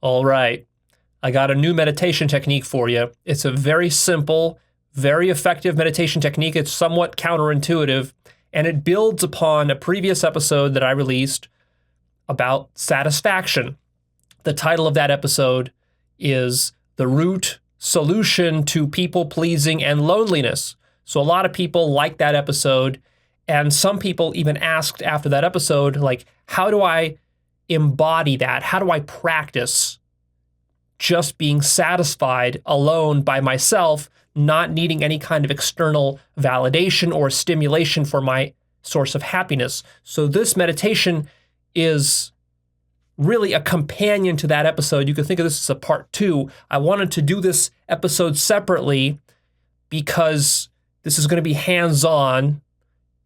All right. I got a new meditation technique for you. It's a very simple, very effective meditation technique. It's somewhat counterintuitive, and it builds upon a previous episode that I released about satisfaction. The title of that episode is The Root Solution to People Pleasing and Loneliness. So a lot of people liked that episode, and some people even asked after that episode, like, how do I embody that? How do I practice just being satisfied alone by myself, not needing any kind of external validation or stimulation for my source of happiness? So this meditation is really a companion to that episode. You can think of this as a part 2. I wanted to do this episode separately because this is going to be hands-on,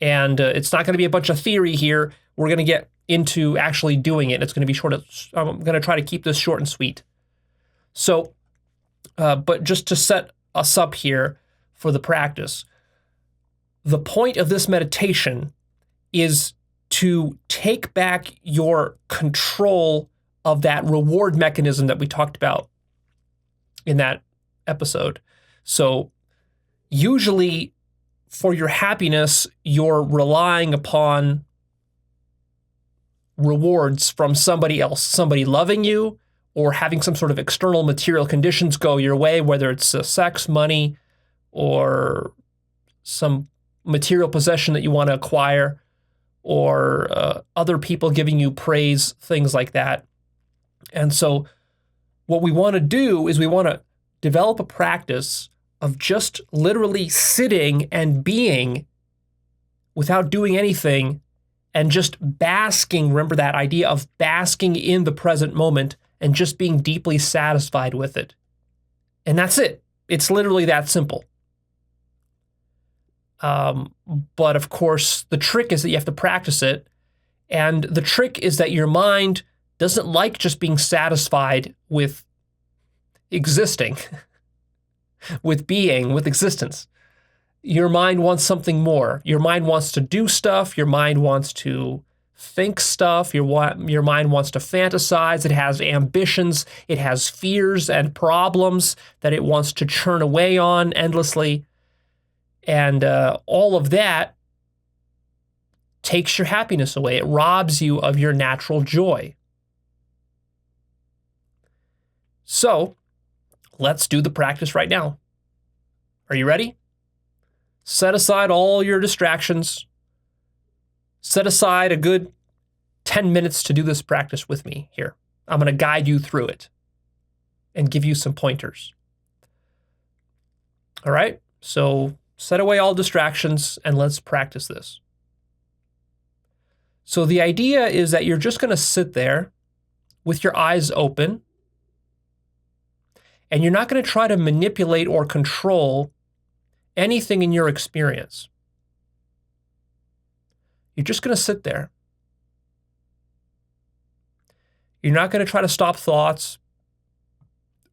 and it's not going to be a bunch of theory here. We're going to get into actually doing it. It's going to be short. I'm going to try to keep this short and sweet. So, but just to set us up here for the practice, the point of this meditation is to take back your control of that reward mechanism that we talked about in that episode. So usually for your happiness, you're relying upon rewards from somebody else, somebody loving you, or having some sort of external material conditions go your way, whether it's sex, money, or some material possession that you want to acquire, or other people giving you praise, things like that. And so what we want to do is we want to develop a practice of just literally sitting and being without doing anything and just basking. Remember that idea of basking in the present moment and just being deeply satisfied with it. And that's it. It's literally that simple. But of course, the trick is that you have to practice it. And the trick is that your mind doesn't like just being satisfied with existing, with being, with existence. Your mind wants something more. Your mind wants to do stuff. Your mind wants to think stuff. Your mind wants to fantasize. It has ambitions. It has fears and problems that it wants to churn away on endlessly. And all of that takes your happiness away. It robs you of your natural joy. So let's do the practice right now. Are you ready? Set aside all your distractions. Set aside a good 10 minutes to do this practice with me here. I'm going to guide you through it and give you some pointers. All right? So set away all distractions and let's practice this. So the idea is that you're just going to sit there with your eyes open, and you're not going to try to manipulate or control anything in your experience. You're just going to sit there. You're not going to try to stop thoughts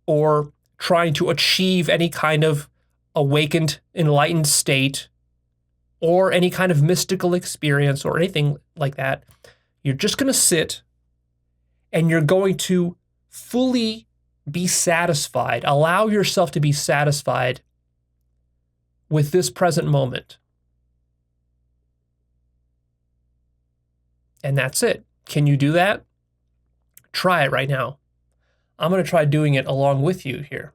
or trying to achieve any kind of awakened, enlightened state or any kind of mystical experience or anything like that. You're just going to sit and you're going to fully be satisfied. Allow yourself to be satisfied with this present moment. And that's it. Can you do that? Try it right now. I'm going to try doing it along with you here.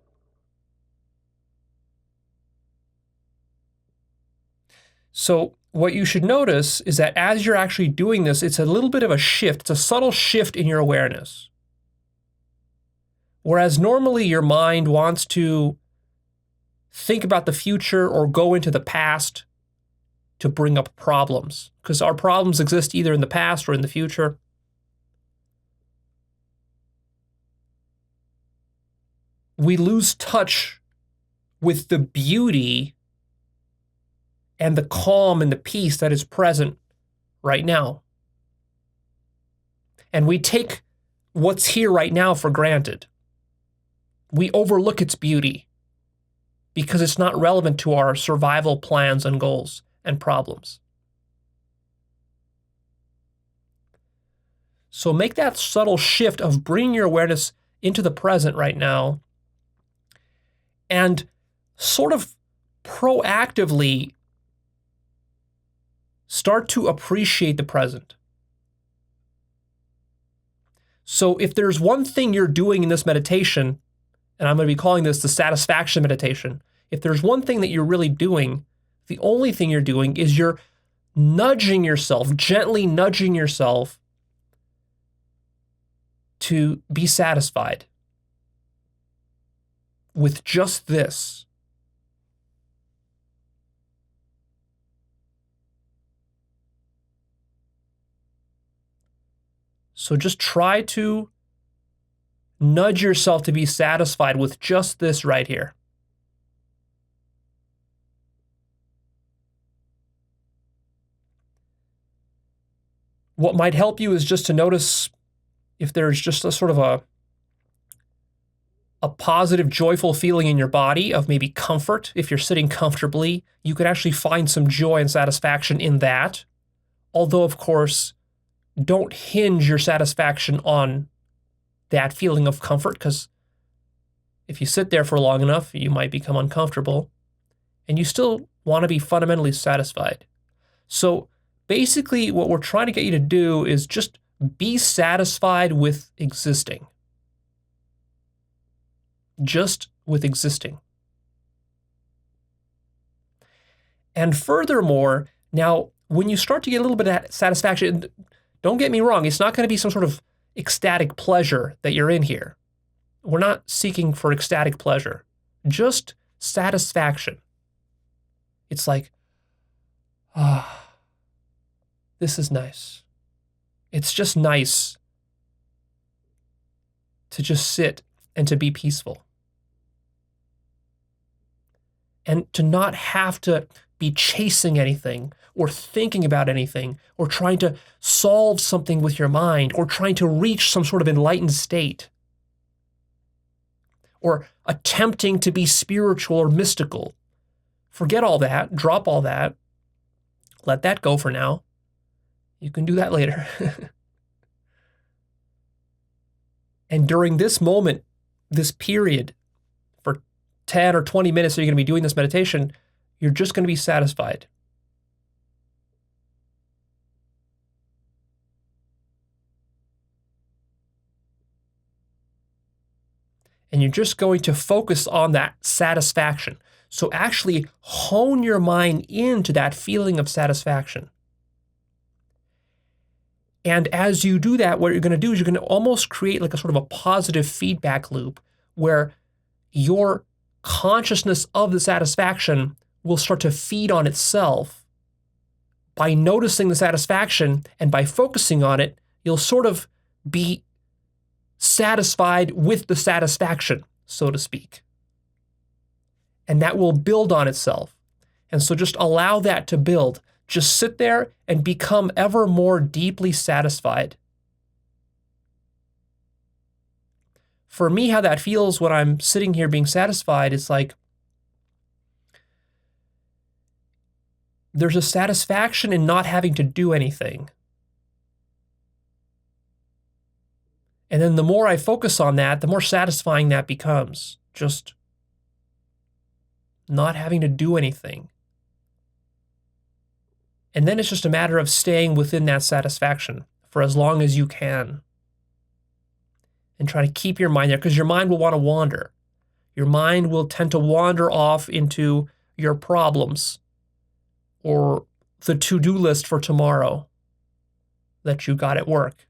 So what you should notice is that as you're actually doing this, it's a little bit of a shift. It's a subtle shift in your awareness. Whereas normally your mind wants to think about the future or go into the past to bring up problems, because our problems exist either in the past or in the future. We lose touch with the beauty and the calm and the peace that is present right now. And we take what's here right now for granted. We overlook its beauty because it's not relevant to our survival plans and goals and problems. So make that subtle shift of bringing your awareness into the present right now and sort of proactively start to appreciate the present. So if there's one thing you're doing in this meditation, and I'm going to be calling this the satisfaction meditation, if there's one thing that you're really doing, the only thing you're doing is you're nudging yourself, gently nudging yourself to be satisfied with just this. So just try to nudge yourself to be satisfied with just this right here. What might help you is just to notice if there's just a sort of a positive, joyful feeling in your body of maybe comfort. If you're sitting comfortably, you could actually find some joy and satisfaction in that. Although, of course, don't hinge your satisfaction on that feeling of comfort, because if you sit there for long enough, you might become uncomfortable, and you still want to be fundamentally satisfied. So basically, what we're trying to get you to do is just be satisfied with existing. Just with existing. And furthermore, now, when you start to get a little bit of satisfaction, don't get me wrong, it's not going to be some sort of ecstatic pleasure that you're in here. We're not seeking for ecstatic pleasure, just satisfaction. It's like, this is nice. It's just nice to just sit and to be peaceful. And to not have to be chasing anything or thinking about anything or trying to solve something with your mind or trying to reach some sort of enlightened state or attempting to be spiritual or mystical. Forget all that. Drop all that. Let that go for now. You can do that later. And during this moment, this period, for 10 or 20 minutes that you're going to be doing this meditation, you're just going to be satisfied. And you're just going to focus on that satisfaction. So actually hone your mind into that feeling of satisfaction. And as you do that, what you're going to do is you're going to almost create like a sort of a positive feedback loop where your consciousness of the satisfaction will start to feed on itself. By noticing the satisfaction and by focusing on it, you'll sort of be satisfied with the satisfaction, so to speak. And that will build on itself. And so just allow that to build. Just sit there and become ever more deeply satisfied. For me, how that feels when I'm sitting here being satisfied is like there's a satisfaction in not having to do anything. And then the more I focus on that, the more satisfying that becomes. Just not having to do anything. And then it's just a matter of staying within that satisfaction for as long as you can. And try to keep your mind there, because your mind will want to wander. Your mind will tend to wander off into your problems or the to-do list for tomorrow that you got at work.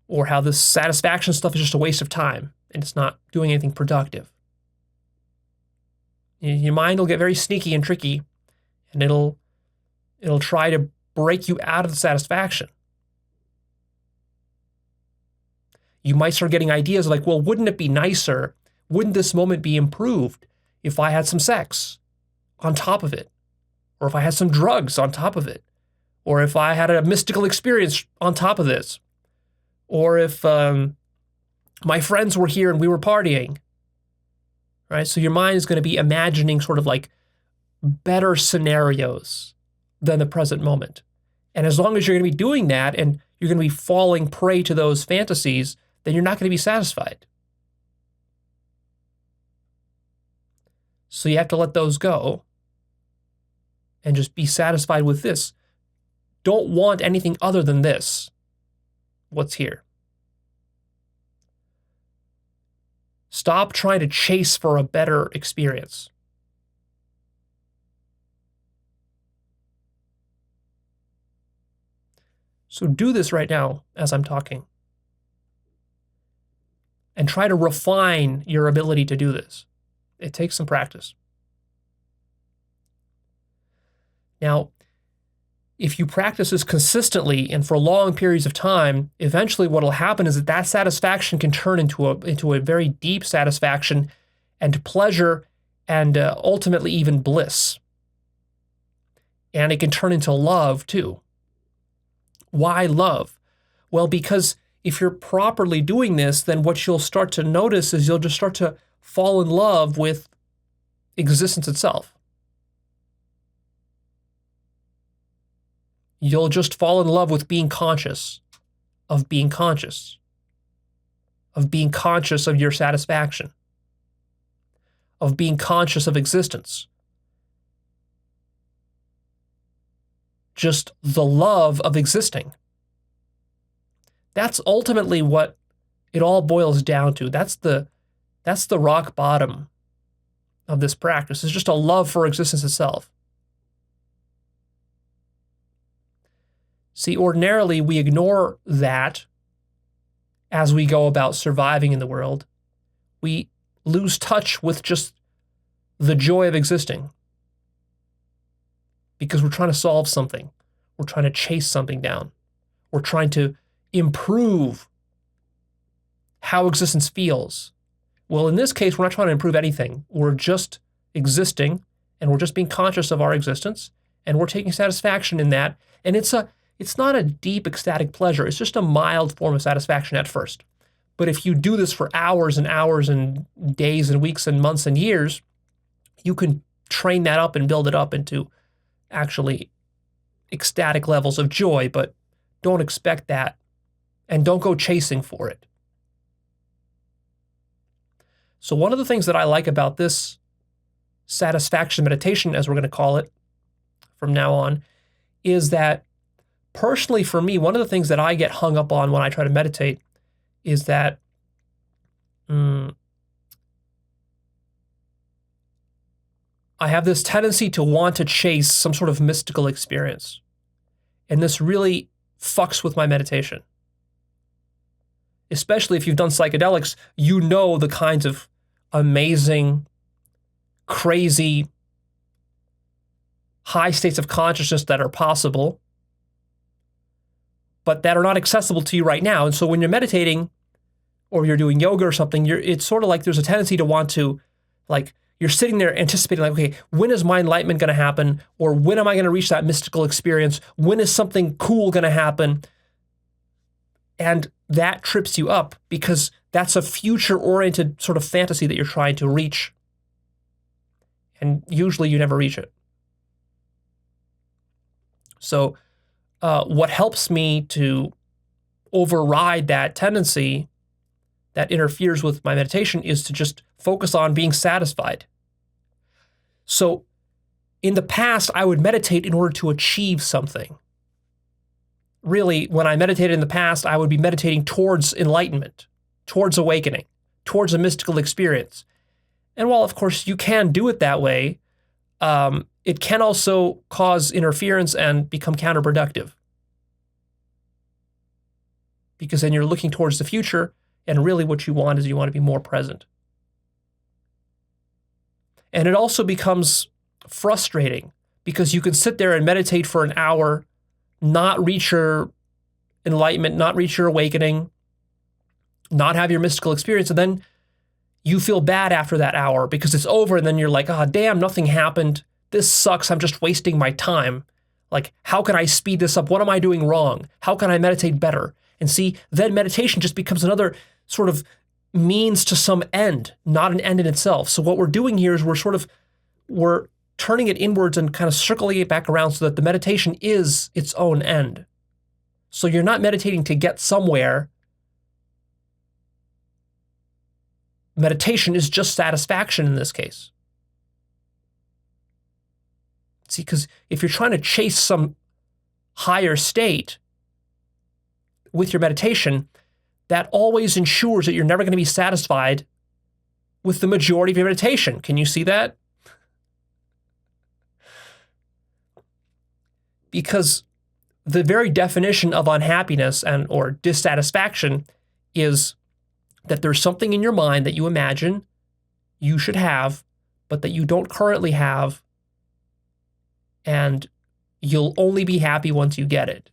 Or how this satisfaction stuff is just a waste of time and it's not doing anything productive. Your mind will get very sneaky and tricky, and it'll try to break you out of the satisfaction. You might start getting ideas like, well, wouldn't it be nicer? Wouldn't this moment be improved if I had some sex on top of it? Or if I had some drugs on top of it? Or if I had a mystical experience on top of this? Or if my friends were here and we were partying? Right? So your mind is going to be imagining sort of like better scenarios than the present moment. And as long as you're going to be doing that and you're going to be falling prey to those fantasies, then you're not going to be satisfied. So you have to let those go and just be satisfied with this. Don't want anything other than this. What's here? Stop trying to chase for a better experience. So do this right now as I'm talking. And try to refine your ability to do this. It takes some practice. Now, if you practice this consistently and for long periods of time, eventually what will happen is that satisfaction can turn into a very deep satisfaction and pleasure and ultimately even bliss. And it can turn into love too. Why love? Well, because if you're properly doing this, then what you'll start to notice is you'll just start to fall in love with existence itself. You'll just fall in love with being conscious of being conscious, of being conscious of your satisfaction, of being conscious of existence. Just the love of existing. That's ultimately what it all boils down to. That's the rock bottom of this practice. It's just a love for existence itself. See, ordinarily we ignore that as we go about surviving in the world. We lose touch with just the joy of existing because we're trying to solve something. We're trying to chase something down. We're trying to improve how existence feels. Well, in this case, we're not trying to improve anything. We're just existing, and we're just being conscious of our existence, and we're taking satisfaction in that. And it's not a deep ecstatic pleasure. It's just a mild form of satisfaction at first. But if you do this for hours and hours and days and weeks and months and years, you can train that up and build it up into actually ecstatic levels of joy, but don't expect that and don't go chasing for it. So one of the things that I like about this satisfaction meditation, as we're going to call it from now on, is that personally for me, one of the things that I get hung up on when I try to meditate is that I have this tendency to want to chase some sort of mystical experience. And this really fucks with my meditation. Especially if you've done psychedelics, you know the kinds of amazing, crazy, high states of consciousness that are possible, but that are not accessible to you right now. And so when you're meditating or you're doing yoga or something, it's sort of like there's a tendency to want to, like, you're sitting there anticipating, like, okay, when is my enlightenment going to happen? Or when am I going to reach that mystical experience? When is something cool going to happen? And that trips you up because that's a future-oriented sort of fantasy that you're trying to reach. And usually you never reach it. So what helps me to override that tendency that interferes with my meditation is to just focus on being satisfied. So in the past, I would meditate in order to achieve something. Really, when I meditated in the past, I would be meditating towards enlightenment, towards awakening, towards a mystical experience. And while, of course, you can do it that way, it can also cause interference and become counterproductive. Because then you're looking towards the future, and really what you want is you want to be more present. And it also becomes frustrating because you can sit there and meditate for an hour, not reach your enlightenment, not reach your awakening, not have your mystical experience, and then you feel bad after that hour because it's over, and then you're like, oh, damn, nothing happened. This sucks. I'm just wasting my time. Like, how can I speed this up? What am I doing wrong? How can I meditate better? And see, then meditation just becomes another sort of means to some end, not an end in itself. So what we're doing here is we're turning it inwards and kind of circling it back around so that the meditation is its own end. So you're not meditating to get somewhere. meditation is just satisfaction in this case. See, because if you're trying to chase some higher state with your meditation, that always ensures that you're never going to be satisfied with the majority of your meditation. Can you see that? Because the very definition of unhappiness and or dissatisfaction is that there's something in your mind that you imagine you should have, but that you don't currently have, and you'll only be happy once you get it.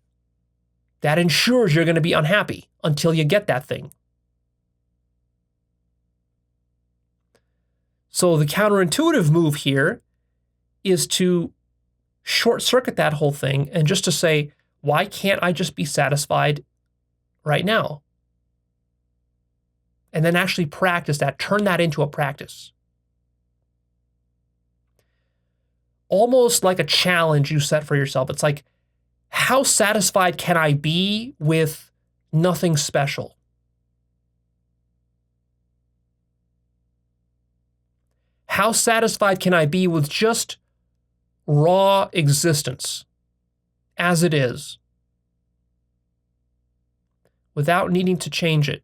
That ensures you're going to be unhappy until you get that thing. So the counterintuitive move here is to short circuit that whole thing and just to say, why can't I just be satisfied right now? And then actually practice that, turn that into a practice. Almost like a challenge you set for yourself. It's like, how satisfied can I be with nothing special? How satisfied can I be with just raw existence as it is, without needing to change it?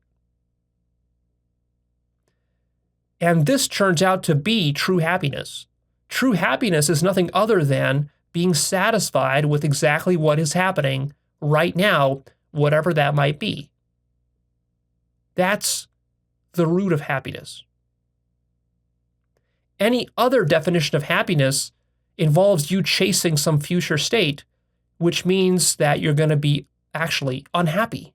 And this turns out to be true happiness. True happiness is nothing other than being satisfied with exactly what is happening right now, whatever that might be. That's the root of happiness. Any other definition of happiness involves you chasing some future state, which means that you're going to be actually unhappy.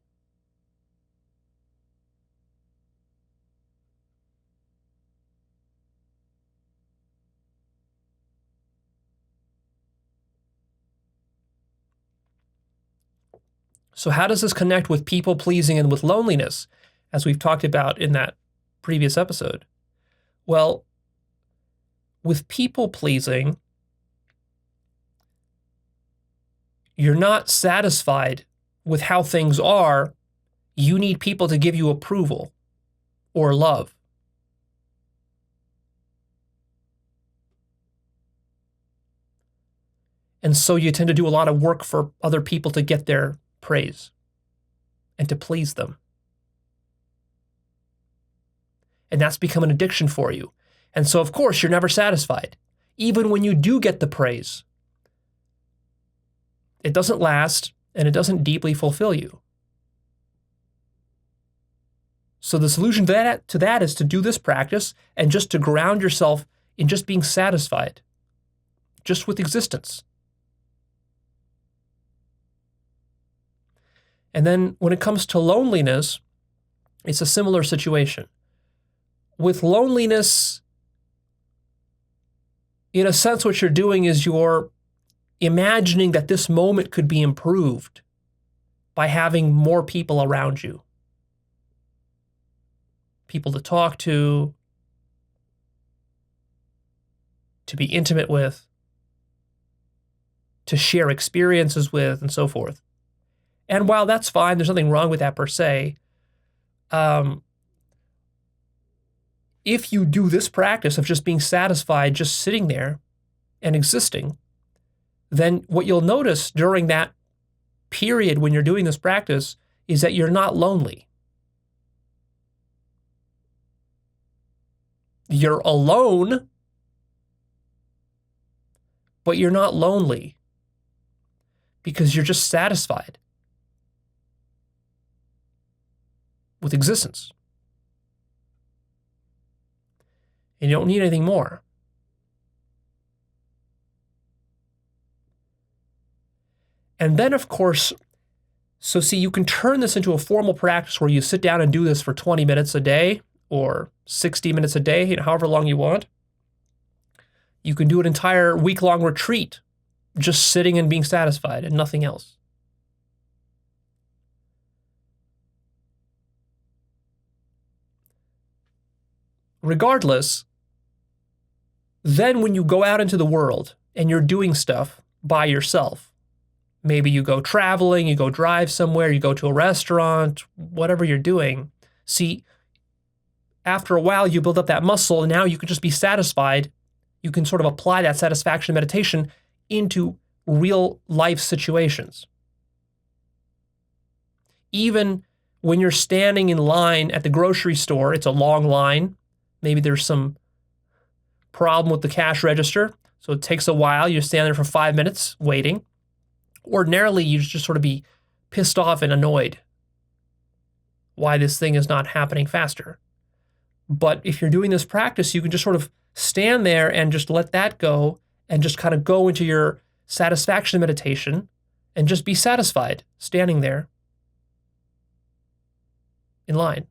So how does this connect with people pleasing and with loneliness, as we've talked about in that previous episode? Well, with people pleasing, you're not satisfied with how things are. You need people to give you approval or love. And so you tend to do a lot of work for other people to get their praise and to please them. And that's become an addiction for you. And so, of course, you're never satisfied. Even when you do get the praise, it doesn't last and it doesn't deeply fulfill you. So the solution to that is to do this practice and just to ground yourself in just being satisfied, just with existence. And then when it comes to loneliness, it's a similar situation. With loneliness, in a sense, what you're doing is you're imagining that this moment could be improved by having more people around you. People to talk to be intimate with, to share experiences with, and so forth. And while that's fine, there's nothing wrong with that per se. If you do this practice of just being satisfied, just sitting there and existing, then what you'll notice during that period when you're doing this practice is that you're not lonely. You're alone, but you're not lonely because you're just satisfied with existence. And you don't need anything more. And then, of course, so see, you can turn this into a formal practice where you sit down and do this for 20 minutes a day or 60 minutes a day, however long you want. You can do an entire week-long retreat just sitting and being satisfied and nothing else. Regardless, then when you go out into the world and you're doing stuff by yourself, maybe you go traveling, you go drive somewhere, you go to a restaurant, whatever you're doing, see, after a while, you build up that muscle, and now you can just be satisfied. You can sort of apply that satisfaction meditation into real life situations. Even when you're standing in line at the grocery store, it's a long line. Maybe there's some problem with the cash register, so it takes a while. You stand there for 5 minutes waiting. Ordinarily, you just sort of be pissed off and annoyed why this thing is not happening faster. But if you're doing this practice, you can just sort of stand there and just let that go and just kind of go into your satisfaction meditation and just be satisfied standing there in line.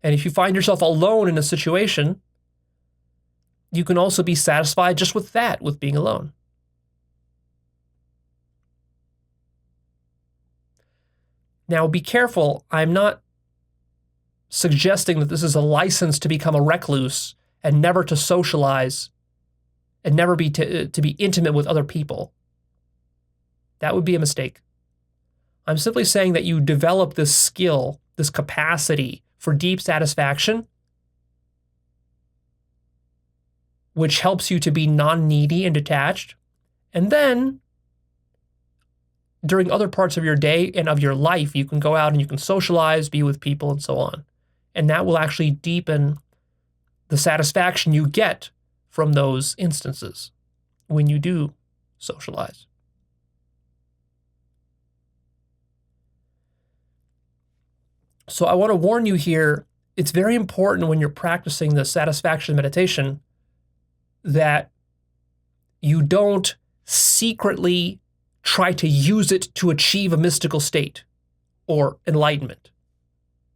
And if you find yourself alone in a situation, you can also be satisfied just with that, with being alone. Now, be careful. I'm not suggesting that this is a license to become a recluse and never to socialize and never be to be intimate with other people. That would be a mistake. I'm simply saying that you develop this skill, this capacity for deep satisfaction, which helps you to be non-needy and detached. And then, during other parts of your day and of your life, you can go out and you can socialize, be with people, and so on. And that will actually deepen the satisfaction you get from those instances when you do socialize. So I want to warn you here, it's very important when you're practicing the satisfaction meditation that you don't secretly try to use it to achieve a mystical state or enlightenment.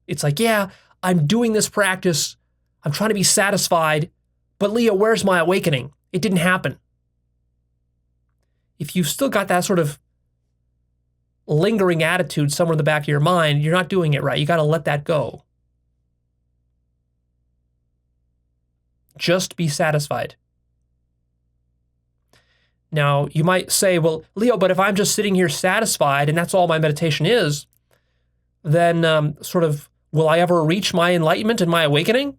It's like, yeah, I'm doing this practice, I'm trying to be satisfied, but Leo, where's my awakening? It didn't happen. If you've still got that sort of lingering attitude somewhere in the back of your mind, you're not doing it right. You got to let that go. Just be satisfied. Now, you might say, well, Leo, but if I'm just sitting here satisfied and that's all my meditation is, then will I ever reach my enlightenment and my awakening?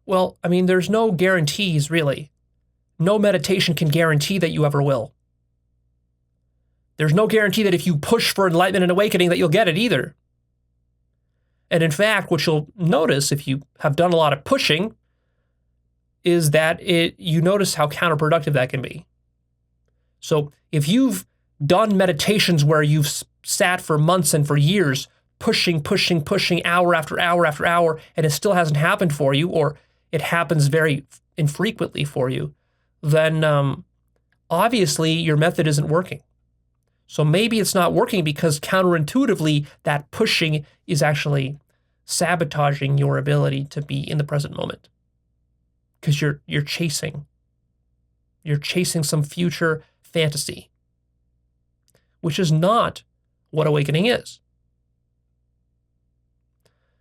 Well, I mean, there's no guarantees, really. No meditation can guarantee that you ever will. There's no guarantee that if you push for enlightenment and awakening that you'll get it either. And in fact, what you'll notice if you have done a lot of pushing is that you notice how counterproductive that can be. So if you've done meditations where you've sat for months and for years, pushing hour after hour after hour, and it still hasn't happened for you, or it happens very infrequently for you, then obviously your method isn't working. So maybe it's not working because counterintuitively that pushing is actually sabotaging your ability to be in the present moment. Because you're chasing some future fantasy, which is not what awakening is.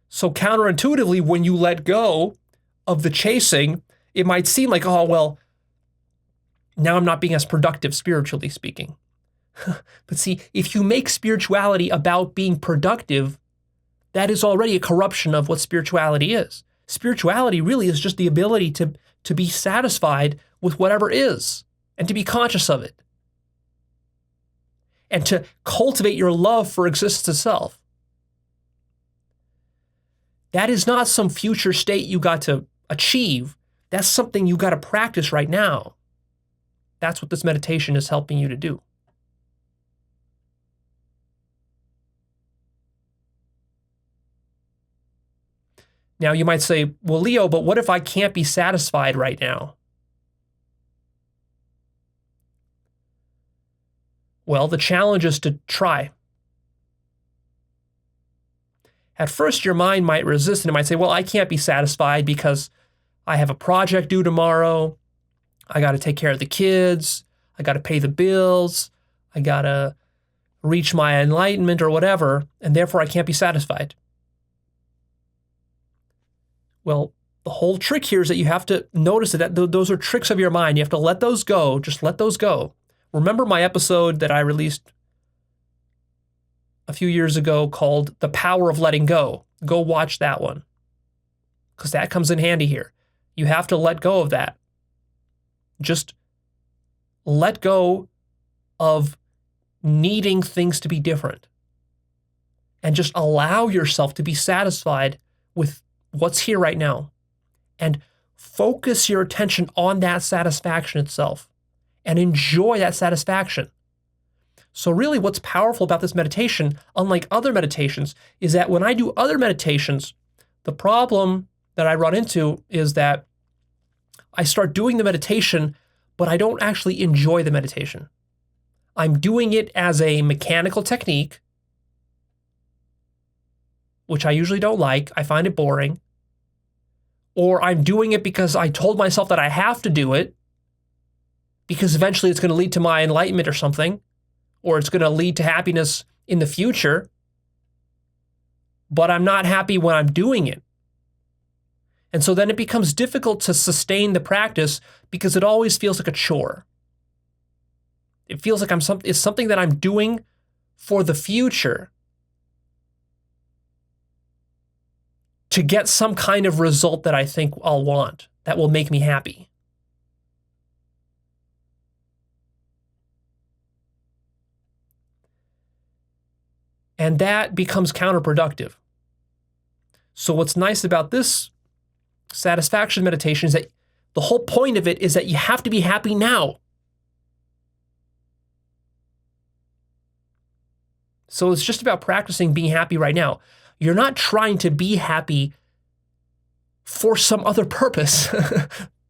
So counterintuitively, when you let go of the chasing, it might seem like, oh, well, now I'm not being as productive spiritually speaking. But see, if you make spirituality about being productive, that is already a corruption of what spirituality is. Spirituality really is just the ability to be satisfied with whatever is and to be conscious of it and to cultivate your love for existence itself. That is not some future state you got to achieve. That's something you got to practice right now. That's what this meditation is helping you to do. Now, you might say, well, Leo, but what if I can't be satisfied right now? Well, the challenge is to try. At first, your mind might resist and it might say, well, I can't be satisfied because I have a project due tomorrow. I got to take care of the kids. I got to pay the bills. I got to reach my enlightenment or whatever, and therefore I can't be satisfied. Well, the whole trick here is that you have to notice that those are tricks of your mind. You have to let those go. Just let those go. Remember my episode that I released a few years ago called The Power of Letting Go. Go watch that one, because that comes in handy here. You have to let go of that. Just let go of needing things to be different and just allow yourself to be satisfied with what's here right now, and focus your attention on that satisfaction itself and enjoy that satisfaction. So really what's powerful about this meditation, unlike other meditations, is that when I do other meditations, the problem that I run into is that I start doing the meditation, but I don't actually enjoy the meditation. I'm doing it as a mechanical technique, which I usually don't like. I find it boring. Or I'm doing it because I told myself that I have to do it because eventually it's going to lead to my enlightenment or something, or it's going to lead to happiness in the future, but I'm not happy when I'm doing it. And so then it becomes difficult to sustain the practice because it always feels like a chore. It feels like it's something that I'm doing for the future to get some kind of result that I think I'll want, that will make me happy. And that becomes counterproductive. So what's nice about this satisfaction meditation is that the whole point of it is that you have to be happy now. So it's just about practicing being happy right now. You're not trying to be happy for some other purpose,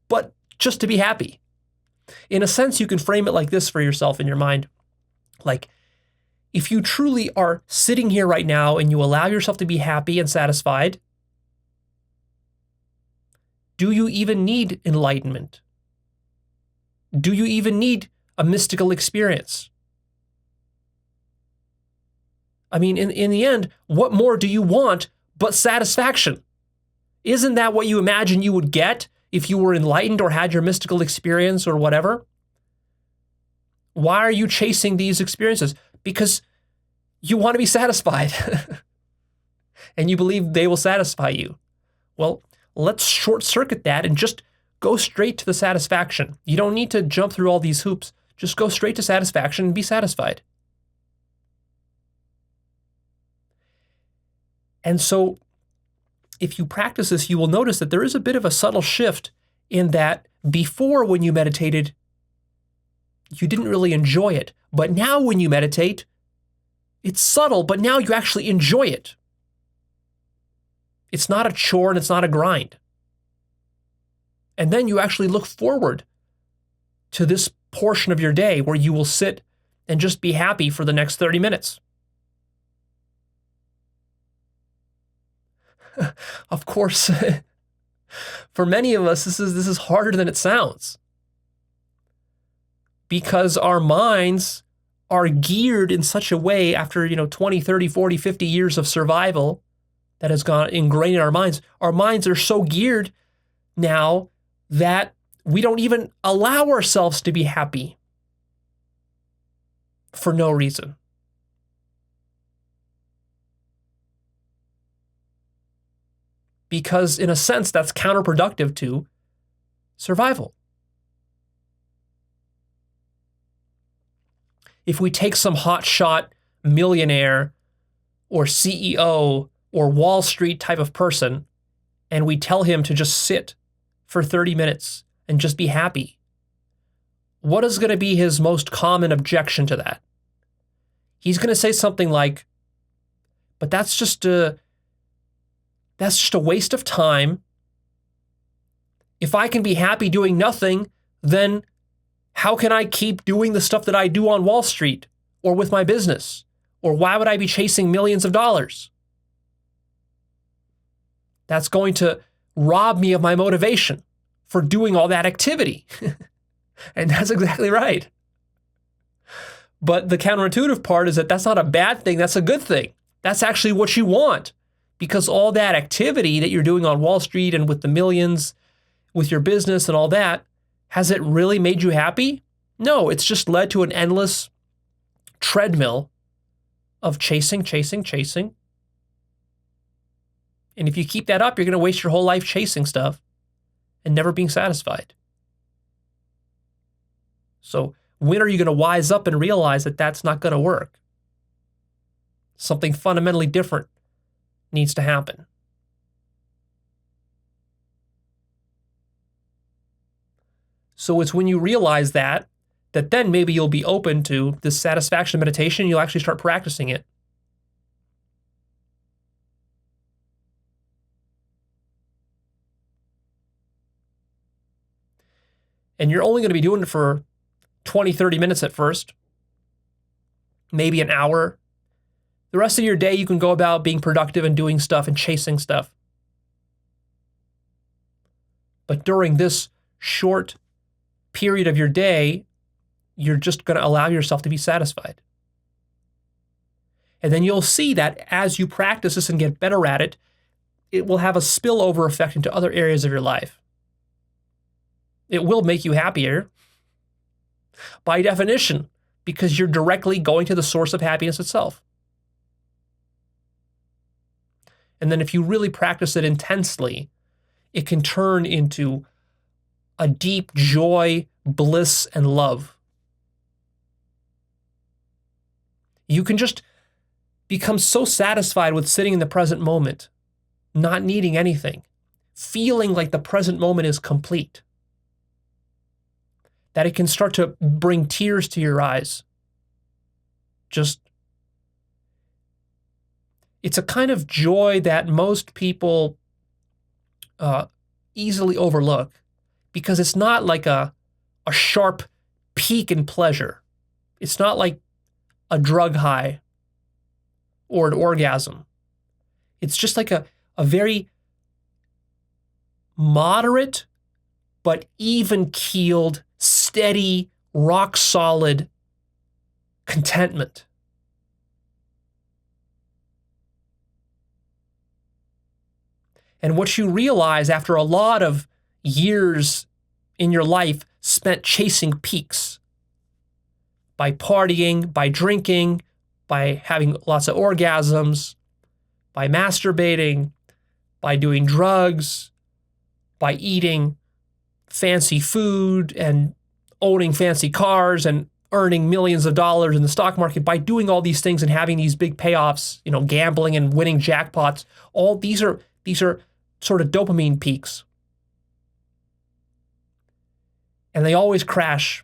but just to be happy. In a sense, you can frame it like this for yourself in your mind. Like, if you truly are sitting here right now and you allow yourself to be happy and satisfied, do you even need enlightenment? Do you even need a mystical experience? I mean, in the end, what more do you want but satisfaction? Isn't that what you imagine you would get if you were enlightened or had your mystical experience or whatever? Why are you chasing these experiences? Because you want to be satisfied and you believe they will satisfy you. Well, let's short circuit that and just go straight to the satisfaction. You don't need to jump through all these hoops. Just go straight to satisfaction and be satisfied. And so if you practice this, you will notice that there is a bit of a subtle shift in that before, when you meditated, you didn't really enjoy it. But now when you meditate, it's subtle, but now you actually enjoy it. It's not a chore and it's not a grind. And then you actually look forward to this portion of your day where you will sit and just be happy for the next 30 minutes. Of course, for many of us, this is harder than it sounds, because our minds are geared in such a way after 20, 30, 40, 50 years of survival that has gone ingrained in our minds. Our minds are so geared now that we don't even allow ourselves to be happy for no reason. Because in a sense, that's counterproductive to survival. If we take some hotshot millionaire or CEO or Wall Street type of person and we tell him to just sit for 30 minutes and just be happy, what is going to be his most common objection to that? He's going to say something like, but that's just a waste of time. If I can be happy doing nothing, then how can I keep doing the stuff that I do on Wall Street or with my business? Or why would I be chasing millions of dollars? That's going to rob me of my motivation for doing all that activity. And that's exactly right. But the counterintuitive part is that that's not a bad thing, that's a good thing. That's actually what you want. Because all that activity that you're doing on Wall Street and with the millions, with your business and all that, has it really made you happy? No, it's just led to an endless treadmill of chasing. And if you keep that up, you're going to waste your whole life chasing stuff and never being satisfied. So when are you going to wise up and realize that that's not going to work? Something fundamentally different needs to happen. So it's when you realize that then maybe you'll be open to this satisfaction meditation. You'll actually start practicing it. And you're only going to be doing it for 20, 30 minutes at first, maybe an hour. The rest of your day, you can go about being productive and doing stuff and chasing stuff. But during this short period of your day, you're just going to allow yourself to be satisfied. And then you'll see that as you practice this and get better at it, it will have a spillover effect into other areas of your life. It will make you happier by definition, because you're directly going to the source of happiness itself. And then if you really practice it intensely, it can turn into a deep joy, bliss, and love. You can just become so satisfied with sitting in the present moment, not needing anything, feeling like the present moment is complete, that it can start to bring tears to your eyes. It's a kind of joy that most people easily overlook, because it's not like a sharp peak in pleasure. It's not like a drug high or an orgasm. It's just like a very moderate but even-keeled, steady, rock-solid contentment. And what you realize after a lot of years in your life spent chasing peaks, by partying, by drinking, by having lots of orgasms, by masturbating, by doing drugs, by eating fancy food and owning fancy cars and earning millions of dollars in the stock market, by doing all these things and having these big payoffs, gambling and winning jackpots. All these are sort of dopamine peaks. And they always crash.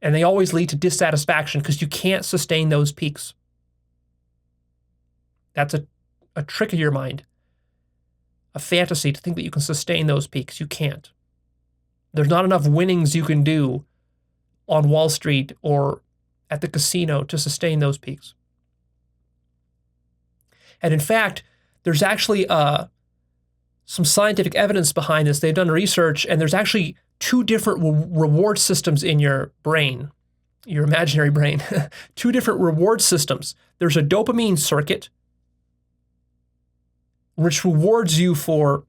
And they always lead to dissatisfaction because you can't sustain those peaks. That's a trick of your mind, a fantasy to think that you can sustain those peaks. You can't. There's not enough winnings you can do on Wall Street or at the casino to sustain those peaks. And in fact, there's actually some scientific evidence behind this. They've done research, and there's actually two different reward systems in your brain, your imaginary brain. Two different reward systems. There's a dopamine circuit, which rewards you for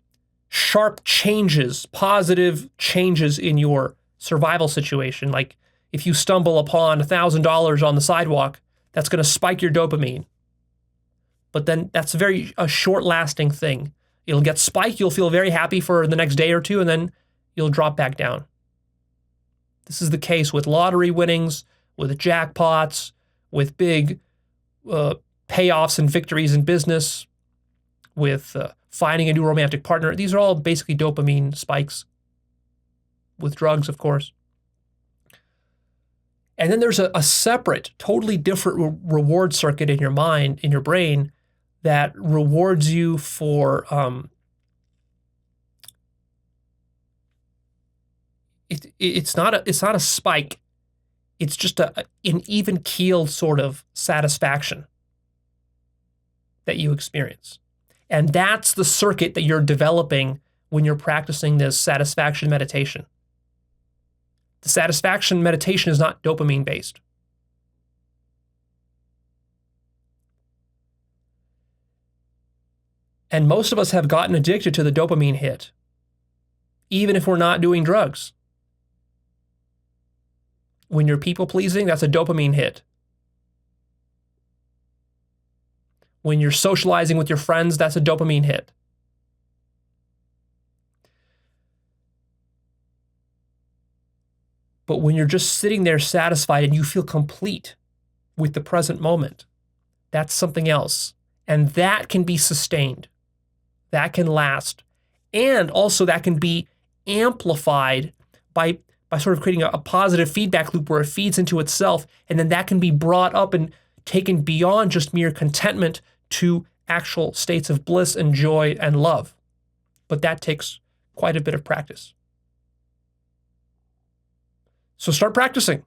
sharp changes, positive changes in your survival situation. Like if you stumble upon $1,000 on the sidewalk, that's going to spike your dopamine. But then that's a short-lasting thing. It'll get spiked, you'll feel very happy for the next day or two, and then you'll drop back down. This is the case with lottery winnings, with jackpots, with big payoffs and victories in business, with finding a new romantic partner. These are all basically dopamine spikes, with drugs, of course. And then there's a separate, totally different reward circuit in your mind, in your brain, that rewards you for it's not a spike. It's just an even keeled sort of satisfaction that you experience. And that's the circuit that you're developing when you're practicing this satisfaction meditation. The satisfaction meditation is not dopamine based. And most of us have gotten addicted to the dopamine hit, even if we're not doing drugs. When you're people pleasing, that's a dopamine hit. When you're socializing with your friends, that's a dopamine hit. But when you're just sitting there satisfied and you feel complete with the present moment, that's something else. And that can be sustained. That can last. And also that can be amplified by sort of creating a positive feedback loop where it feeds into itself. And then that can be brought up and taken beyond just mere contentment to actual states of bliss and joy and love. But that takes quite a bit of practice. So start practicing.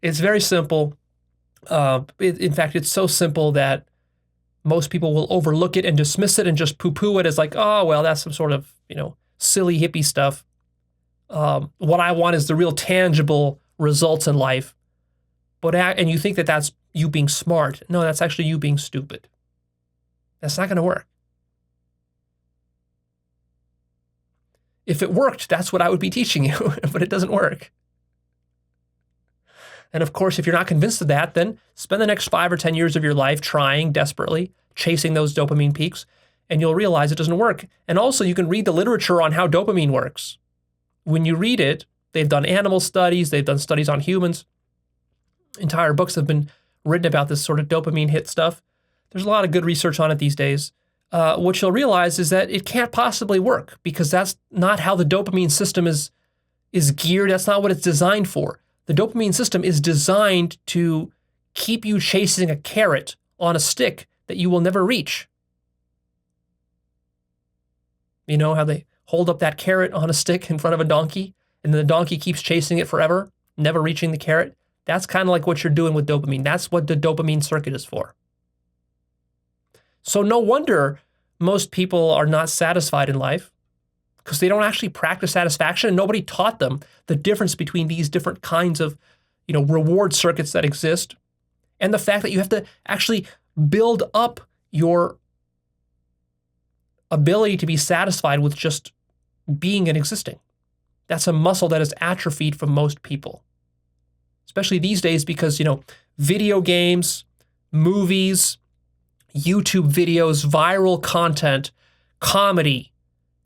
It's very simple. In fact, it's so simple that most people will overlook it and dismiss it and just poo-poo it as like, oh, well, that's some sort of, silly hippie stuff. What I want is the real tangible results in life. And you think that that's you being smart. No, that's actually you being stupid. That's not going to work. If it worked, that's what I would be teaching you, but it doesn't work. And of course, if you're not convinced of that, then spend the next 5 or 10 years of your life trying desperately, chasing those dopamine peaks, and you'll realize it doesn't work. And also, you can read the literature on how dopamine works. When you read it, they've done animal studies, they've done studies on humans. Entire books have been written about this sort of dopamine hit stuff. There's a lot of good research on it these days. What you'll realize is that it can't possibly work because that's not how the dopamine system is geared. That's not what it's designed for. The dopamine system is designed to keep you chasing a carrot on a stick that you will never reach. You know how they hold up that carrot on a stick in front of a donkey, and then the donkey keeps chasing it forever, never reaching the carrot? That's kind of like what you're doing with dopamine. That's what the dopamine circuit is for. So no wonder most people are not satisfied in life because they don't actually practice satisfaction, and nobody taught them the difference between these different kinds of, reward circuits that exist, and the fact that you have to actually build up your ability to be satisfied with just being and existing. That's a muscle that is atrophied for most people, especially these days because, video games, movies, YouTube videos, viral content, comedy,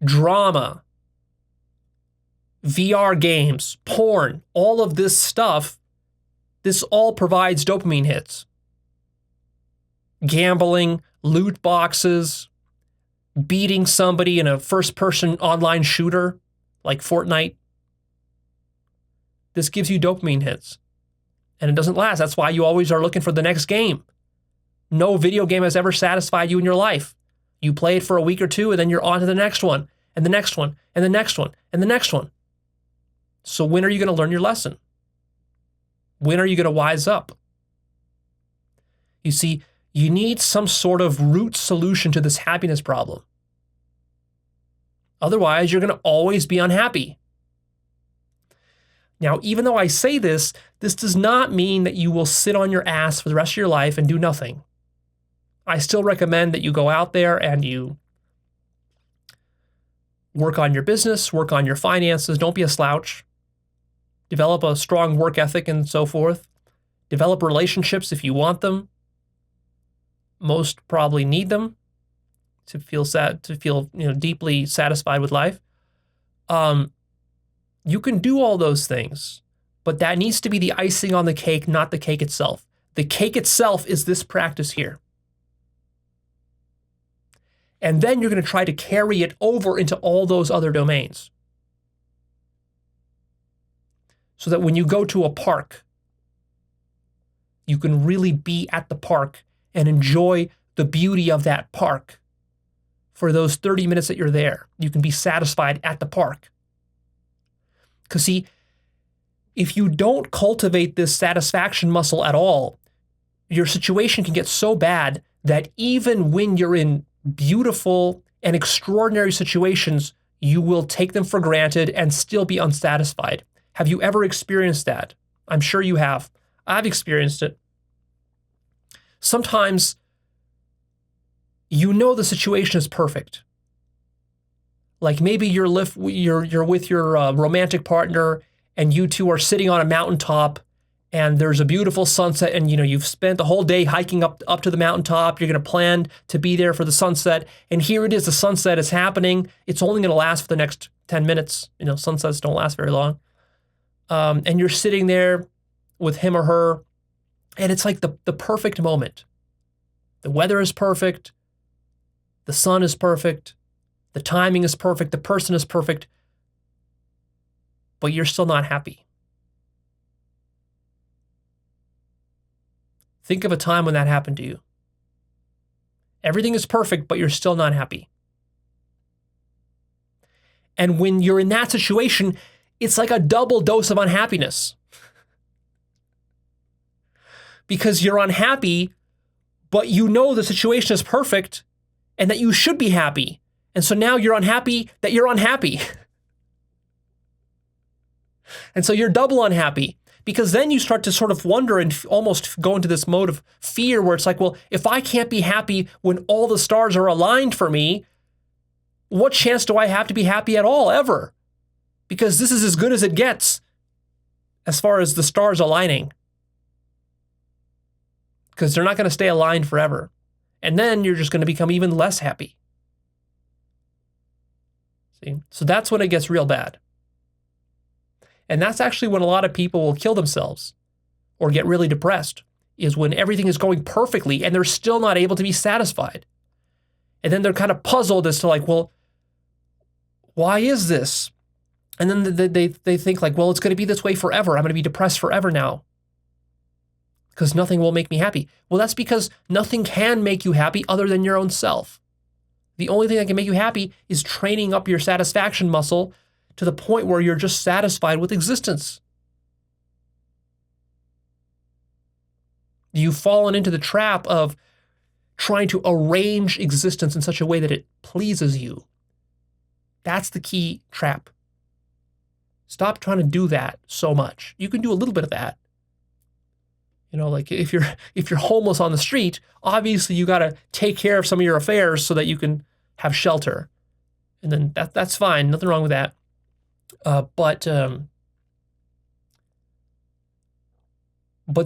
drama, VR games, porn, all of this stuff, this all provides dopamine hits. Gambling, loot boxes, beating somebody in a first-person online shooter like Fortnite. This gives you dopamine hits. And it doesn't last. That's why you always are looking for the next game. No video game has ever satisfied you in your life. You play it for a week or two, and then you're on to the next one, and the next one, and the next one, and the next one. So when are you going to learn your lesson? When are you going to wise up? You see, you need some sort of root solution to this happiness problem. Otherwise, you're going to always be unhappy. Now, even though I say this does not mean that you will sit on your ass for the rest of your life and do nothing. I still recommend that you go out there and you work on your business, work on your finances. Don't be a slouch. Develop a strong work ethic and so forth. Develop relationships if you want them. Most probably need them to feel deeply satisfied with life. You can do all those things, but that needs to be the icing on the cake, not the cake itself. The cake itself is this practice here. And then you're going to try to carry it over into all those other domains. So that when you go to a park, you can really be at the park and enjoy the beauty of that park for those 30 minutes that you're there. You can be satisfied at the park. Because see, if you don't cultivate this satisfaction muscle at all, your situation can get so bad that even when you're in beautiful and extraordinary situations, you will take them for granted and still be unsatisfied. Have you ever experienced that? I'm sure you have. I've experienced it. Sometimes the situation is perfect. Like maybe you're with your romantic partner and you two are sitting on a mountaintop and there's a beautiful sunset, and you've spent the whole day hiking up to the mountaintop. You're going to plan to be there for the sunset, and here it is. The sunset is happening. It's only going to last for the next 10 minutes. Sunsets don't last very long. And you're sitting there with him or her, and it's like the perfect moment. The weather is perfect. The sun is perfect. The timing is perfect. The person is perfect. But you're still not happy. Think of a time when that happened to you. Everything is perfect, but you're still not happy. And when you're in that situation, it's like a double dose of unhappiness. Because you're unhappy, but you know the situation is perfect and that you should be happy. And so now you're unhappy that you're unhappy. And so you're double unhappy. Because then you start to sort of wonder and almost go into this mode of fear where it's like, well, if I can't be happy when all the stars are aligned for me, what chance do I have to be happy at all, ever? Because this is as good as it gets as far as the stars aligning. Because they're not going to stay aligned forever. And then you're just going to become even less happy. See? So that's when it gets real bad. And that's actually when a lot of people will kill themselves or get really depressed, is when everything is going perfectly and they're still not able to be satisfied. And then they're kind of puzzled as to like, well, why is this? And then they think like, well, it's going to be this way forever. I'm going to be depressed forever now because nothing will make me happy. Well, that's because nothing can make you happy other than your own self. The only thing that can make you happy is training up your satisfaction muscle to the point where you're just satisfied with existence. You've fallen into the trap of trying to arrange existence in such a way that it pleases you. That's the key trap. Stop trying to do that so much. You can do a little bit of that. Like if you're homeless on the street, obviously you got to take care of some of your affairs so that you can have shelter. And then that's fine. Nothing wrong with that. But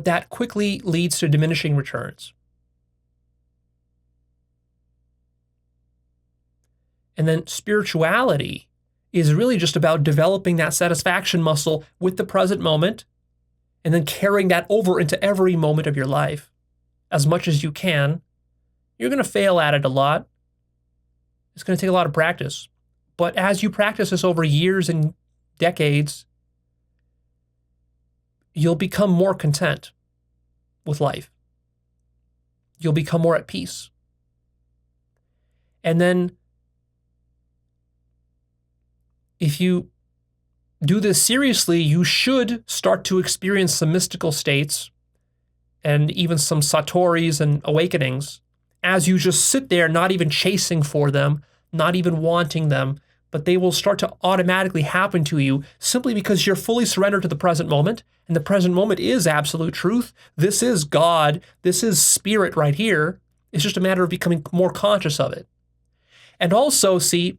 that quickly leads to diminishing returns. And then spirituality is really just about developing that satisfaction muscle with the present moment and then carrying that over into every moment of your life as much as you can. You're going to fail at it a lot. It's going to take a lot of practice. But as you practice this over years and decades, you'll become more content with life. You'll become more at peace. And then if you do this seriously, you should start to experience some mystical states and even some satoris and awakenings as you just sit there, not even chasing for them, not even wanting them, but they will start to automatically happen to you simply because you're fully surrendered to the present moment, and the present moment is absolute truth. This is God. This is spirit right here. It's just a matter of becoming more conscious of it. And also, see,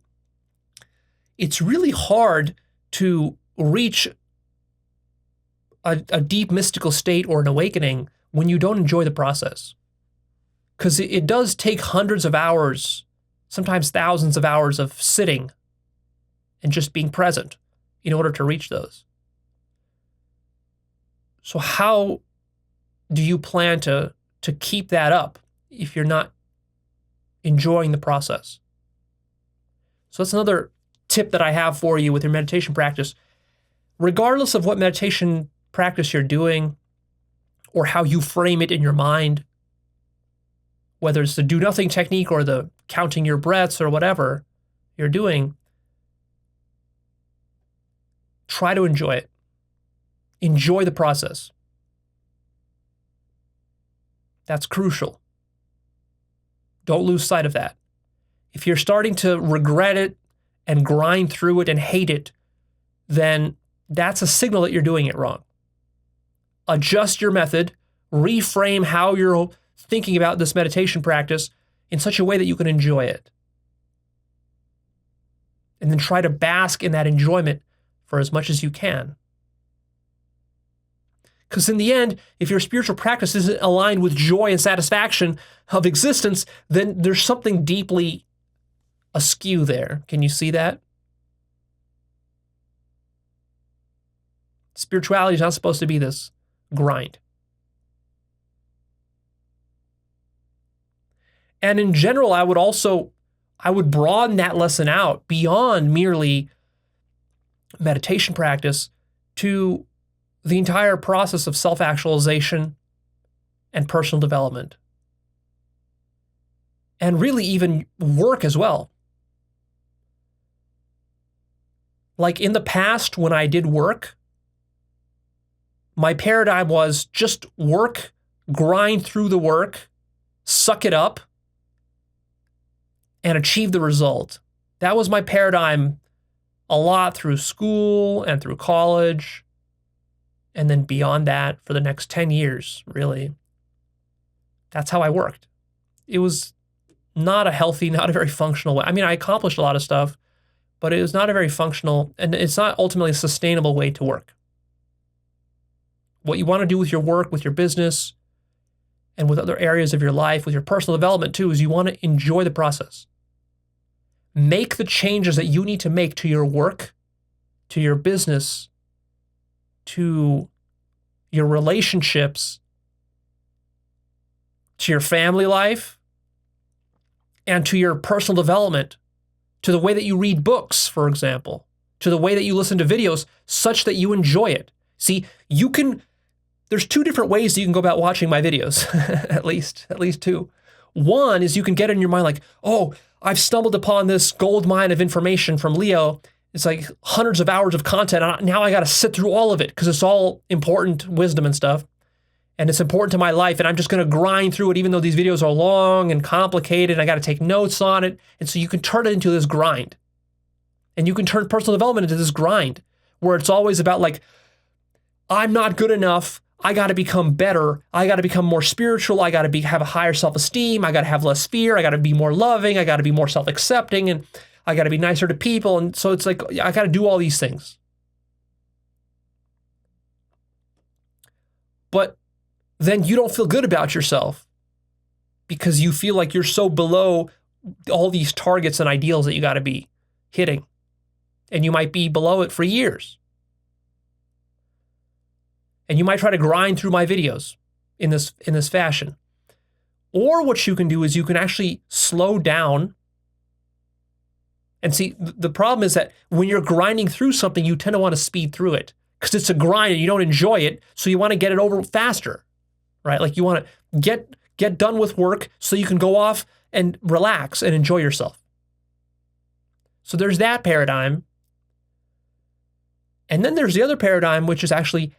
it's really hard to reach a deep mystical state or an awakening when you don't enjoy the process. Because it does take hundreds of hours, sometimes thousands of hours of sitting and just being present in order to reach those. So how do you plan to keep that up if you're not enjoying the process? So that's another tip that I have for you with your meditation practice. Regardless of what meditation practice you're doing or how you frame it in your mind, whether it's the do nothing technique or the counting your breaths or whatever you're doing, try to enjoy it. Enjoy the process. That's crucial. Don't lose sight of that. If you're starting to regret it and grind through it and hate it, then that's a signal that you're doing it wrong. Adjust your method, reframe how you're thinking about this meditation practice in such a way that you can enjoy it. And then try to bask in that enjoyment for as much as you can. Because in the end, if your spiritual practice isn't aligned with joy and satisfaction of existence, then there's something deeply askew there. Can you see that? Spirituality is not supposed to be this grind. And in general, I would broaden that lesson out beyond merely meditation practice to the entire process of self-actualization and personal development. And really even work as well. Like in the past, when I did work, my paradigm was just work, grind through the work, suck it up, and achieve the result. That was my paradigm a lot through school and through college, and then beyond that for the next 10 years, really. That's how I worked. It was not a healthy, not a very functional way. I mean, I accomplished a lot of stuff, but it was not a very functional, and it's not ultimately a sustainable way to work. What you want to do with your work, with your business, and with other areas of your life, with your personal development too, is you want to enjoy the process. Make the changes that you need to make to your work, to your business, to your relationships, to your family life, and to your personal development, to the way that you read books, for example, to the way that you listen to videos, such that you enjoy it. See, there's two different ways that you can go about watching my videos, at least two. One is you can get in your mind like, oh, I've stumbled upon this gold mine of information from Leo. It's like hundreds of hours of content. Now I got to sit through all of it because it's all important wisdom and stuff. And it's important to my life. And I'm just going to grind through it, even though these videos are long and complicated. I got to take notes on it. And so you can turn it into this grind. And you can turn personal development into this grind where it's always about like, I'm not good enough. I got to become better. I got to become more spiritual. I got to have a higher self-esteem. I got to have less fear. I got to be more loving. I got to be more self-accepting, and I got to be nicer to people. And so it's like, I got to do all these things. But then you don't feel good about yourself because you feel like you're so below all these targets and ideals that you got to be hitting. And you might be below it for years. And you might try to grind through my videos in this fashion. Or what you can do is you can actually slow down. And see, the problem is that when you're grinding through something, you tend to want to speed through it because it's a grind and you don't enjoy it. So you want to get it over faster, right? Like you want to get done with work so you can go off and relax and enjoy yourself. So there's that paradigm. And then there's the other paradigm, which is actually,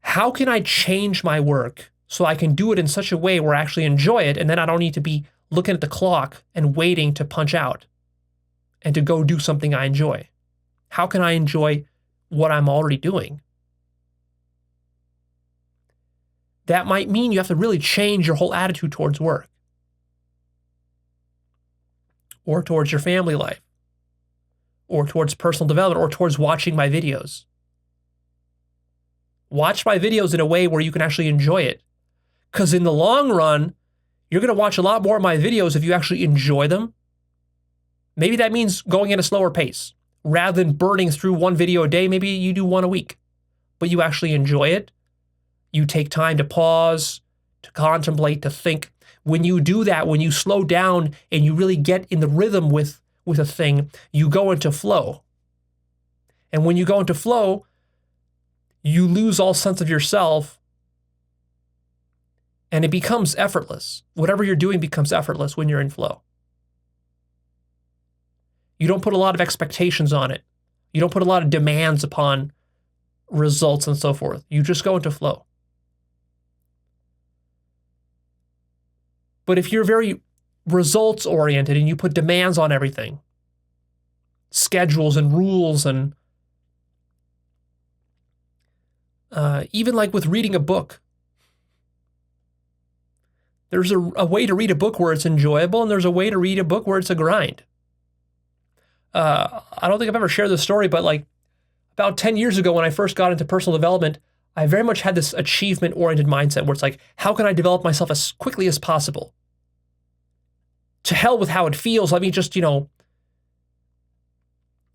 how can I change my work so I can do it in such a way where I actually enjoy it, and then I don't need to be looking at the clock and waiting to punch out and to go do something I enjoy? How can I enjoy what I'm already doing? That might mean you have to really change your whole attitude towards work or towards your family life or towards personal development or towards watching my videos. Watch my videos in a way where you can actually enjoy it. Because in the long run, you're going to watch a lot more of my videos if you actually enjoy them. Maybe that means going at a slower pace. Rather than burning through one video a day, maybe you do one a week. But you actually enjoy it. You take time to pause, to contemplate, to think. When you do that, when you slow down and you really get in the rhythm with a thing, you go into flow. And when you go into flow, you lose all sense of yourself and it becomes effortless. Whatever you're doing becomes effortless when you're in flow. You don't put a lot of expectations on it. You don't put a lot of demands upon results and so forth. You just go into flow. But if you're very results oriented and you put demands on everything, schedules and rules and even like with reading a book, there's a way to read a book where it's enjoyable, and there's a way to read a book where it's a grind. I don't think I've ever shared this story, but like about 10 years ago when I first got into personal development, I very much had this achievement-oriented mindset where it's like, how can I develop myself as quickly as possible? To hell with how it feels. Let me just,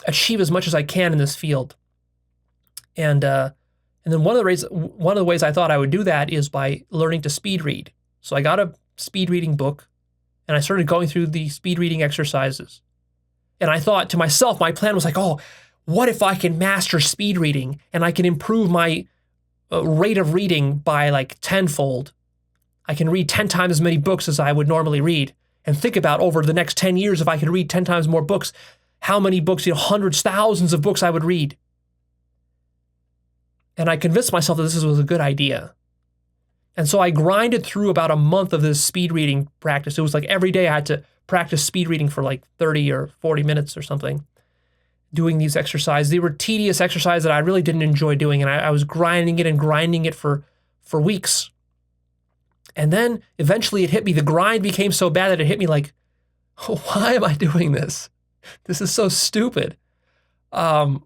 achieve as much as I can in this field. And then one of the ways I thought I would do that is by learning to speed read. So I got a speed reading book, and I started going through the speed reading exercises. And I thought to myself, my plan was like, oh, what if I can master speed reading and I can improve my rate of reading by like tenfold? I can read 10 times as many books as I would normally read, and think about over the next 10 years, if I could read 10 times more books, how many books, hundreds, thousands of books I would read. And I convinced myself that this was a good idea. And so I grinded through about a month of this speed reading practice. It was like every day I had to practice speed reading for like 30 or 40 minutes or something, doing these exercises. They were tedious exercises that I really didn't enjoy doing, and I was grinding it for weeks. And then eventually it hit me. The grind became so bad that it hit me like, oh, why am I doing this? This is so stupid. I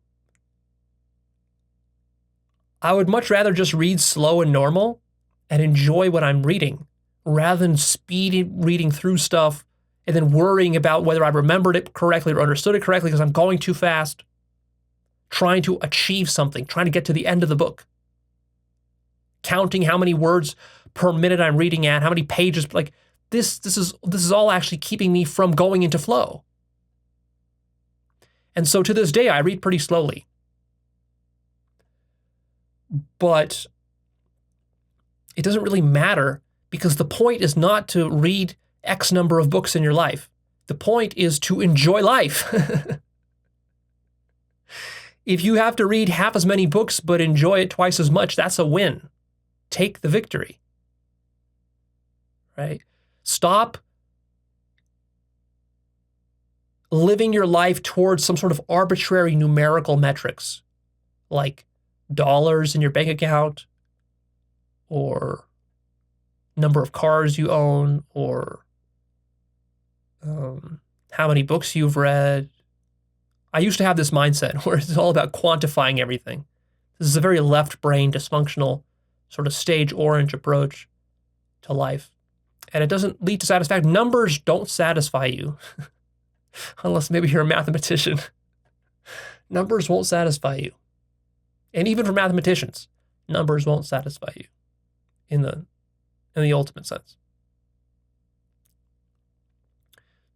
would much rather just read slow and normal and enjoy what I'm reading rather than speed reading through stuff and then worrying about whether I remembered it correctly or understood it correctly because I'm going too fast, trying to achieve something, trying to get to the end of the book, counting how many words per minute I'm reading at, how many pages. Like this is all actually keeping me from going into flow. And so to this day, I read pretty slowly. But it doesn't really matter because the point is not to read X number of books in your life. The point is to enjoy life. If you have to read half as many books but enjoy it twice as much, that's a win. Take the victory. Right? Stop living your life towards some sort of arbitrary numerical metrics like dollars in your bank account or number of cars you own or how many books you've read. I used to have this mindset where it's all about quantifying everything. This is a very left-brain, dysfunctional, sort of stage orange approach to life. And it doesn't lead to satisfaction. Numbers don't satisfy you. Unless maybe you're a mathematician. Numbers won't satisfy you. And even for mathematicians, numbers won't satisfy you in the ultimate sense.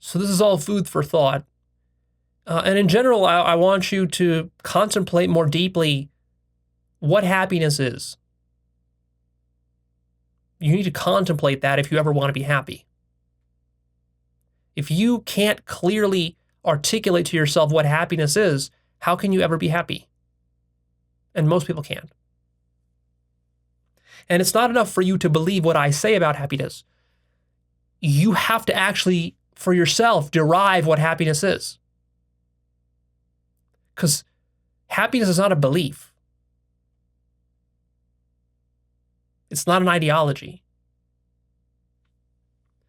So this is all food for thought. And in general, I want you to contemplate more deeply what happiness is. You need to contemplate that if you ever want to be happy. If you can't clearly articulate to yourself what happiness is, how can you ever be happy? And most people can't. And it's not enough for you to believe what I say about happiness. You have to actually, for yourself, derive what happiness is. Because happiness is not a belief. It's not an ideology.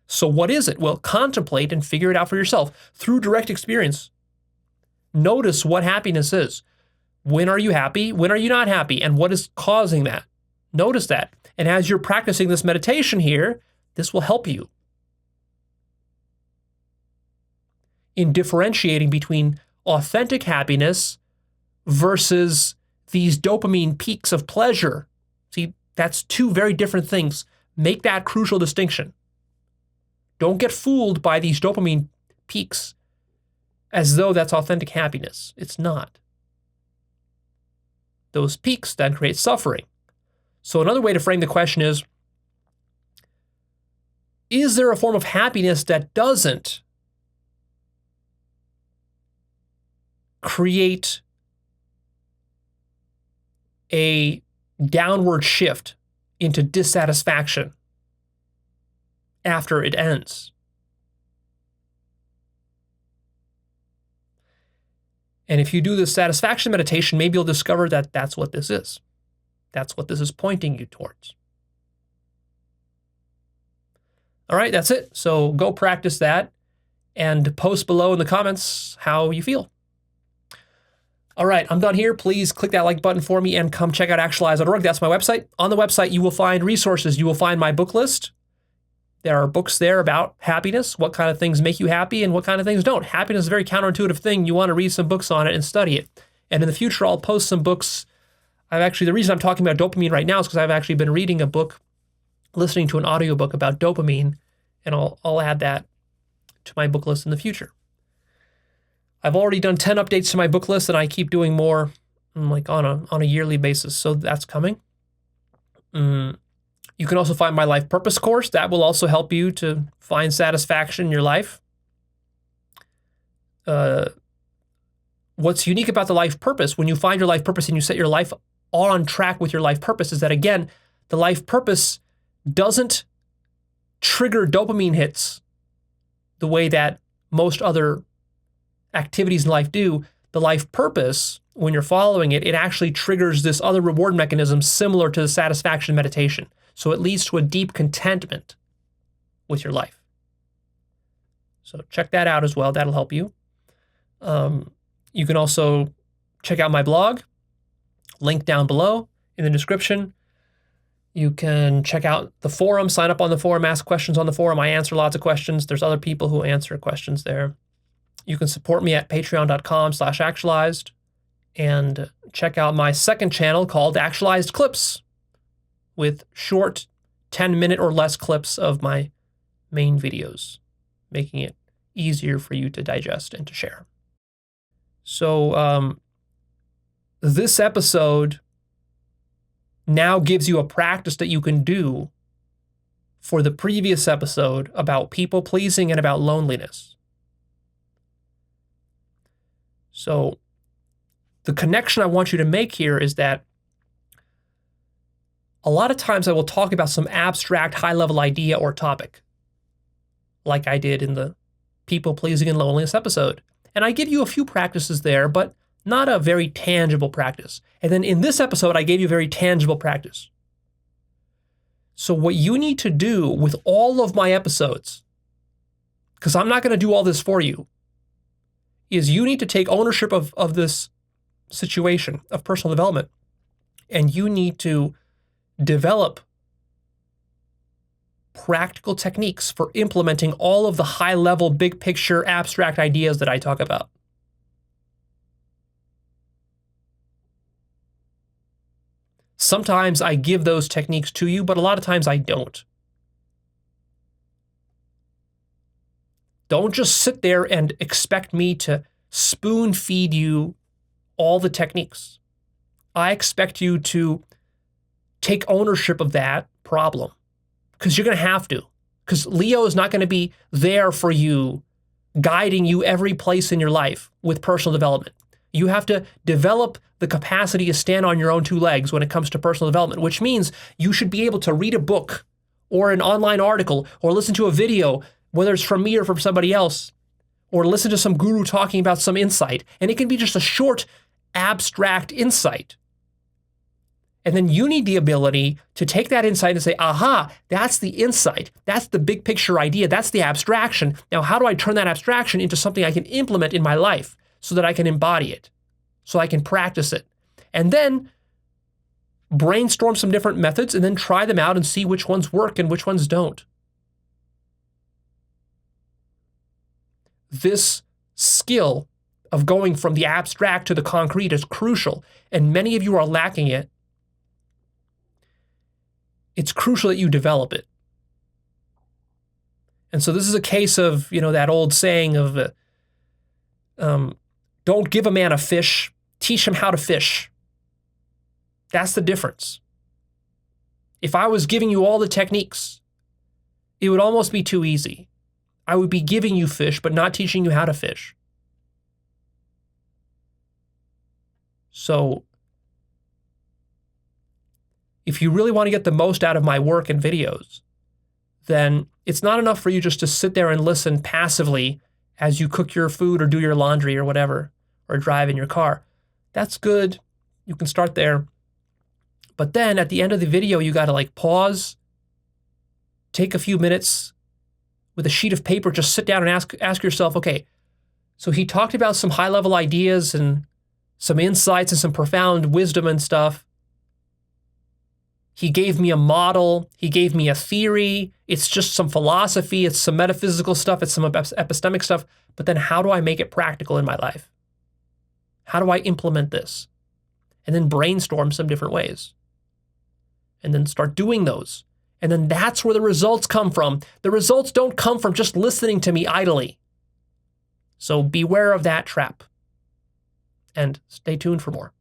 So what is it? Well, contemplate and figure it out for yourself through direct experience. Notice what happiness is. When are you happy? When are you not happy? And what is causing that? Notice that. And as you're practicing this meditation here, this will help you in differentiating between authentic happiness versus these dopamine peaks of pleasure. See, that's two very different things. Make that crucial distinction. Don't get fooled by these dopamine peaks as though that's authentic happiness. It's not. Those peaks then create suffering. So another way to frame the question is there a form of happiness that doesn't create a downward shift into dissatisfaction after it ends? And if you do this satisfaction meditation, maybe you'll discover that that's what this is. That's what this is pointing you towards. All right, that's it. So go practice that and post below in the comments how you feel. All right, I'm done here. Please click that like button for me and come check out Actualized.org. That's my website. On the website, you will find resources. You will find my book list. There are books there about happiness, what kind of things make you happy and what kind of things don't. Happiness is a very counterintuitive thing. You want to read some books on it and study it. And in the future, I'll post some books. The reason I'm talking about dopamine right now is because I've actually been reading a book, listening to an audiobook about dopamine, and I'll add that to my book list in the future. I've already done 10 updates to my book list, and I keep doing more like on a yearly basis, so that's coming. You can also find my life purpose course. That will also help you to find satisfaction in your life. What's unique about the life purpose, when you find your life purpose and you set your life on track with your life purpose, is that, again, the life purpose doesn't trigger dopamine hits the way that most other activities in life do. The life purpose, when you're following it, it actually triggers this other reward mechanism similar to the satisfaction meditation. So it leads to a deep contentment with your life. So check that out as well. That'll help you. You can also check out my blog, link down below in the description. You can check out the forum, sign up on the forum, ask questions on the forum. I answer lots of questions. There's other people who answer questions there. You can support me at patreon.com/actualized and check out my second channel called Actualized Clips, with short 10-minute or less clips of my main videos, making it easier for you to digest and to share. So this episode now gives you a practice that you can do for the previous episode about people pleasing and about loneliness. So the connection I want you to make here is that a lot of times I will talk about some abstract, high-level idea or topic, like I did in the people pleasing and loneliness episode. And I give you a few practices there, but not a very tangible practice. And then in this episode, I gave you a very tangible practice. So what you need to do with all of my episodes, because I'm not going to do all this for you, is you need to take ownership of this situation of personal development, and you need to develop practical techniques for implementing all of the high-level, big-picture, abstract ideas that I talk about. Sometimes I give those techniques to you, but a lot of times I don't. Don't just sit there and expect me to spoon-feed you all the techniques. I expect you to take ownership of that problem, because you're going to have to. Because Leo is not going to be there for you, guiding you every place in your life with personal development. You have to develop the capacity to stand on your own two legs when it comes to personal development, which means you should be able to read a book or an online article or listen to a video, whether it's from me or from somebody else, or listen to some guru talking about some insight. And it can be just a short, abstract insight. And then you need the ability to take that insight and say, aha, that's the insight. That's the big picture idea. That's the abstraction. Now, how do I turn that abstraction into something I can implement in my life so that I can embody it, so I can practice it? And then brainstorm some different methods and then try them out and see which ones work and which ones don't. This skill of going from the abstract to the concrete is crucial, and many of you are lacking it. It's crucial that you develop it. And so this is a case of, that old saying of, don't give a man a fish, teach him how to fish. That's the difference. If I was giving you all the techniques, it would almost be too easy. I would be giving you fish, but not teaching you how to fish. So if you really want to get the most out of my work and videos, then it's not enough for you just to sit there and listen passively as you cook your food or do your laundry or whatever, or drive in your car. That's good. You can start there. But then at the end of the video, you got to pause, take a few minutes with a sheet of paper, just sit down and ask yourself, okay, so he talked about some high-level ideas and some insights and some profound wisdom and stuff. He gave me a model. He gave me a theory. It's just some philosophy. It's some metaphysical stuff. It's some epistemic stuff. But then how do I make it practical in my life? How do I implement this? And then brainstorm some different ways. And then start doing those. And then that's where the results come from. The results don't come from just listening to me idly. So beware of that trap. And stay tuned for more.